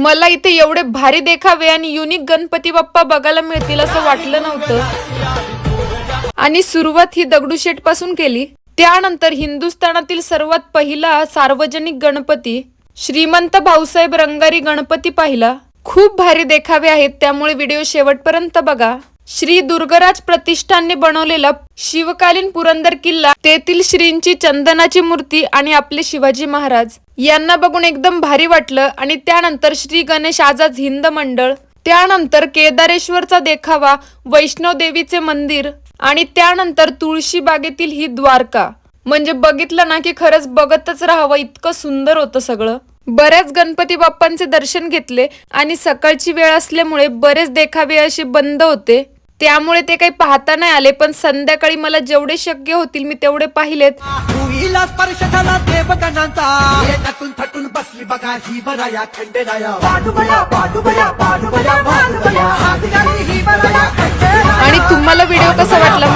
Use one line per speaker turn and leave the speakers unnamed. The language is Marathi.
मला इथे एवढे भारी देखावे आणि युनिक गणपती बाप्पा बघायला मिळतील असं वाटलं नव्हतं। आणि सुरुवात ही दगडूशेठ पासून केली। त्यानंतर हिंदुस्थानातील सर्वात पहिला सार्वजनिक गणपती श्रीमंत भाऊसाहेब रंगारी गणपती पाहिला। खूप भारी देखावे आहेत, त्यामुळे व्हिडिओ शेवटपर्यंत बघा। श्री दुर्गराज प्रतिष्ठानने बनवलेला शिवकालीन पुरंदर किल्ला, तेथील श्रींची चंदनाची मूर्ती आणि आपले शिवाजी महाराज यांना बघून एकदम भारी वाटलं। आणि त्यानंतर श्री गणेश आजाद हिंद मंडळ, त्यानंतर केदारेश्वरचा देखावा, वैष्णव देवीचे मंदिर आणि त्यानंतर तुळशी बागेतील ही द्वारका। म्हणजे बघितलं ना की खरंच बघतच राहावं, इतकं सुंदर होतं सगळं। बऱ्याच गणपती बाप्पांचे दर्शन घेतले आणि सकाळची वेळ असल्यामुळे बरेच देखावे असे बंद होते, त्यामुळे ते काही पाहता नाही आले। पण संध्याकाळी मला जेवढे शक्य होतील मी तेवढे पाहिलेत। आणि तुम्हाला व्हिडिओ कसा वाटला